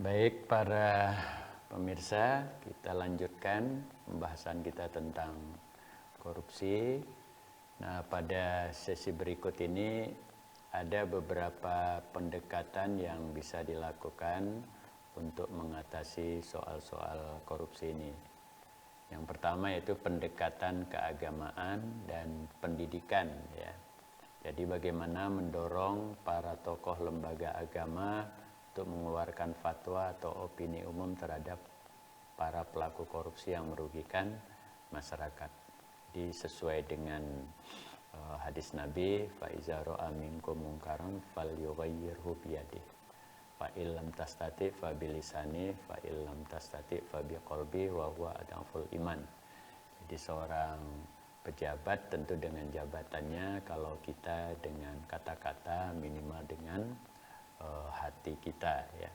Baik para pemirsa, kita lanjutkan pembahasan kita tentang korupsi. Nah, pada sesi berikut ini ada beberapa pendekatan yang bisa dilakukan untuk mengatasi soal-soal korupsi ini. Yang pertama yaitu pendekatan keagamaan dan pendidikan, ya. Jadi bagaimana mendorong para tokoh lembaga agama untuk mengeluarkan fatwa atau opini umum terhadap para pelaku korupsi yang merugikan masyarakat. Jadi sesuai dengan hadis Nabi, fa iza ra'a minkum munkaran falyughayyirhu biyadihi. Fa illam tastati fa bilisani, fa illam tastati fa biqalbi wa huwa adaful iman. Jadi seorang pejabat tentu dengan jabatannya, kalau kita dengan kata-kata, minimal dengan hati kita, ya.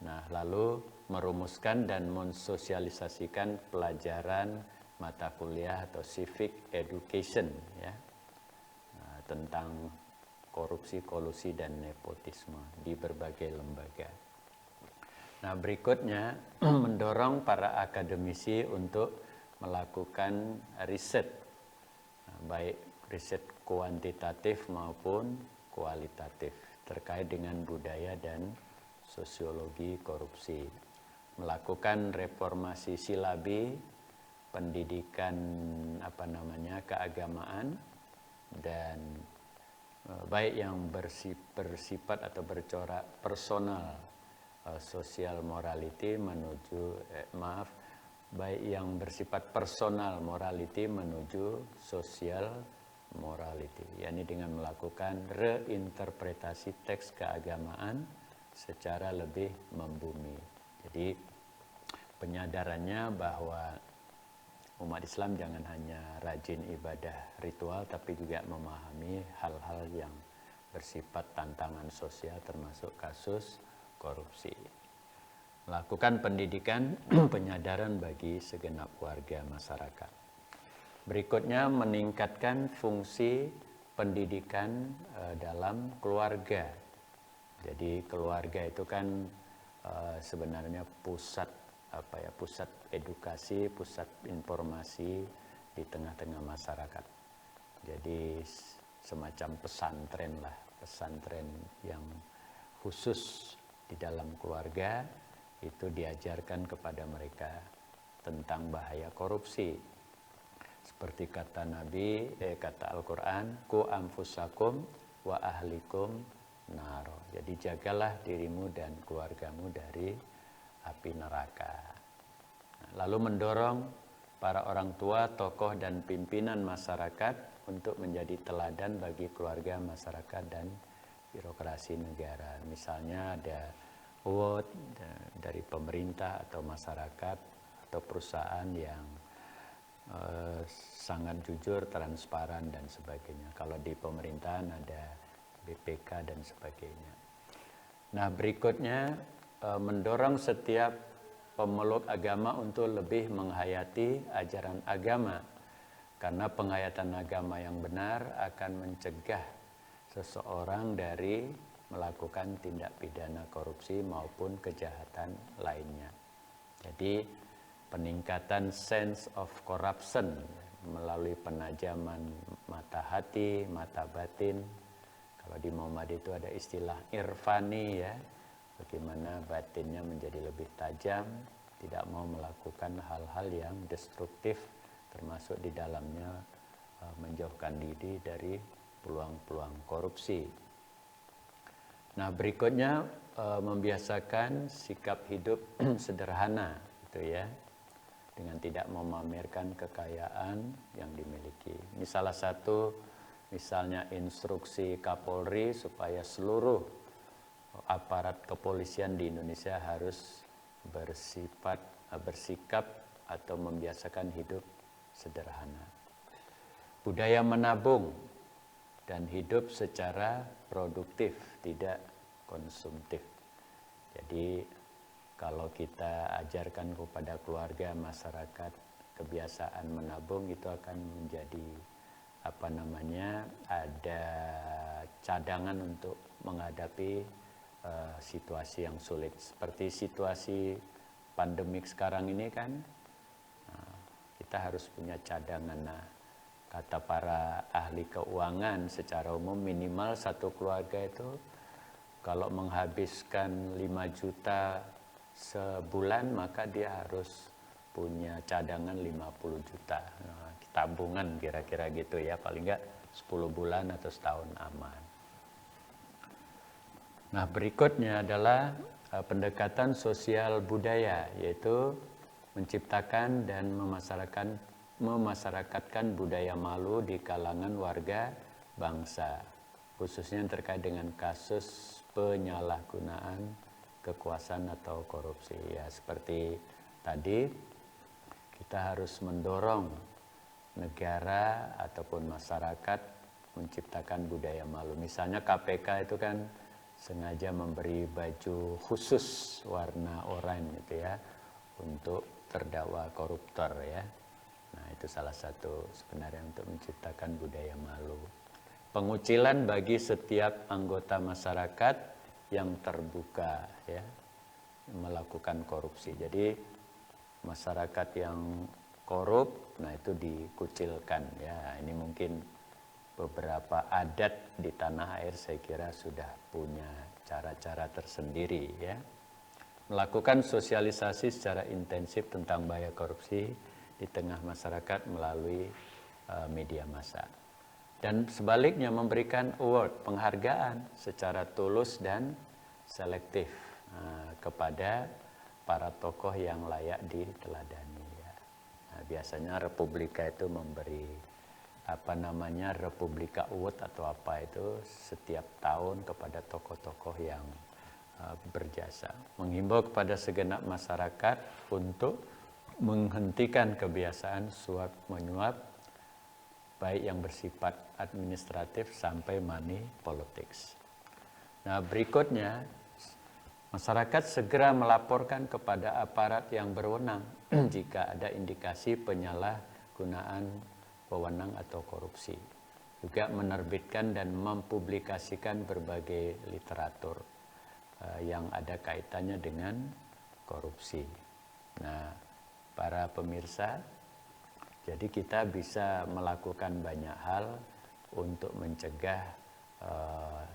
Nah, lalu merumuskan dan mensosialisasikan pelajaran mata kuliah atau civic education, ya, tentang korupsi, kolusi dan nepotisme di berbagai lembaga. Nah, berikutnya mendorong para akademisi untuk melakukan riset, baik riset kuantitatif maupun kualitatif terkait dengan budaya dan sosiologi korupsi, melakukan reformasi silabi pendidikan keagamaan, dan baik yang bersifat atau bercorak personal social morality baik yang bersifat personal morality menuju social morality, yakni dengan melakukan reinterpretasi teks keagamaan secara lebih membumi. Jadi penyadarannya bahwa umat Islam jangan hanya rajin ibadah ritual, tapi juga memahami hal-hal yang bersifat tantangan sosial termasuk kasus korupsi. Melakukan pendidikan penyadaran bagi segenap warga masyarakat. Berikutnya meningkatkan fungsi pendidikan dalam keluarga. Jadi keluarga itu kan sebenarnya pusat edukasi, pusat informasi di tengah-tengah masyarakat. Jadi semacam pesantren yang khusus di dalam keluarga, itu diajarkan kepada mereka tentang bahaya korupsi. Seperti kata Nabi, kata Al-Quran, ku anfusakum wa ahlikum naro. Jadi jagalah dirimu dan keluargamu dari api neraka. Lalu mendorong para orang tua, tokoh dan pimpinan masyarakat untuk menjadi teladan bagi keluarga, masyarakat dan birokrasi negara. Misalnya ada award dari pemerintah atau masyarakat atau perusahaan yang sangat jujur, transparan dan sebagainya. Kalau di pemerintahan ada BPK dan sebagainya. Nah, berikutnya mendorong setiap pemeluk agama untuk lebih menghayati ajaran agama, karena penghayatan agama yang benar akan mencegah seseorang dari melakukan tindak pidana korupsi maupun kejahatan lainnya. Jadi peningkatan sense of corruption melalui penajaman mata hati, mata batin. Kalau di Muhammad itu ada istilah irfani, ya, bagaimana batinnya menjadi lebih tajam, tidak mau melakukan hal-hal yang destruktif, termasuk di dalamnya menjauhkan diri dari peluang-peluang korupsi. Nah, berikutnya membiasakan sikap hidup sederhana, gitu ya, dengan tidak memamerkan kekayaan yang dimiliki. Ini salah satu misalnya instruksi Kapolri supaya seluruh aparat kepolisian di Indonesia harus bersikap atau membiasakan hidup sederhana. Budaya menabung dan hidup secara produktif, tidak konsumtif. Jadi kalau kita ajarkan kepada keluarga, masyarakat kebiasaan menabung, itu akan menjadi ada cadangan untuk menghadapi situasi yang sulit. Seperti situasi pandemik sekarang ini kan, kita harus punya cadangan. Nah, kata para ahli keuangan secara umum minimal satu keluarga itu kalau menghabiskan 5 juta sebulan maka dia harus punya cadangan 50 juta. Nah, tabungan kira-kira gitu ya, paling enggak 10 bulan atau setahun aman. Nah, berikutnya adalah pendekatan sosial budaya, yaitu menciptakan dan memasyarakatkan budaya malu di kalangan warga bangsa, khususnya yang terkait dengan kasus penyalahgunaan kekuasaan atau korupsi. Ya, seperti tadi, kita harus mendorong negara ataupun masyarakat menciptakan budaya malu. Misalnya KPK itu kan sengaja memberi baju khusus warna oranye gitu ya untuk terdakwa koruptor ya. Nah, itu salah satu sebenarnya untuk menciptakan budaya malu. Pengucilan bagi setiap anggota masyarakat yang terbuka ya melakukan korupsi. Jadi masyarakat yang korup, nah itu dikucilkan ya. Ini mungkin beberapa adat di tanah air saya kira sudah punya cara-cara tersendiri ya. Melakukan sosialisasi secara intensif tentang bahaya korupsi di tengah masyarakat melalui media massa. Dan sebaliknya memberikan award, penghargaan secara tulus dan selektif kepada para tokoh yang layak diteladani ya. Nah, biasanya Republika itu memberi Republika Award atau apa itu setiap tahun kepada tokoh-tokoh yang berjasa. Menghimbau kepada segenap masyarakat untuk menghentikan kebiasaan suap menyuap baik yang bersifat administratif sampai money politics. Nah, berikutnya masyarakat segera melaporkan kepada aparat yang berwenang jika ada indikasi penyalahgunaan wewenang atau korupsi. Juga menerbitkan dan mempublikasikan berbagai literatur yang ada kaitannya dengan korupsi. Nah, para pemirsa, jadi kita bisa melakukan banyak hal untuk mencegah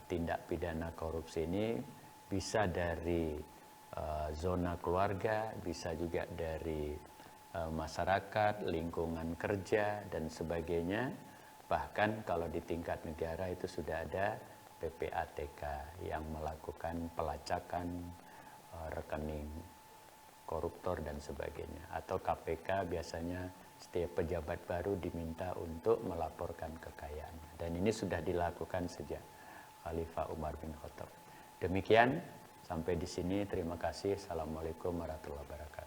tindak pidana korupsi ini, bisa dari zona keluarga, bisa juga dari masyarakat, lingkungan kerja, dan sebagainya. Bahkan kalau di tingkat negara itu sudah ada PPATK yang melakukan pelacakan rekening koruptor dan sebagainya. Atau KPK biasanya setiap pejabat baru diminta untuk melaporkan kekayaannya. Dan ini sudah dilakukan sejak Khalifah Umar bin Khattab. Demikian, sampai di sini. Terima kasih. Assalamualaikum warahmatullahi wabarakatuh.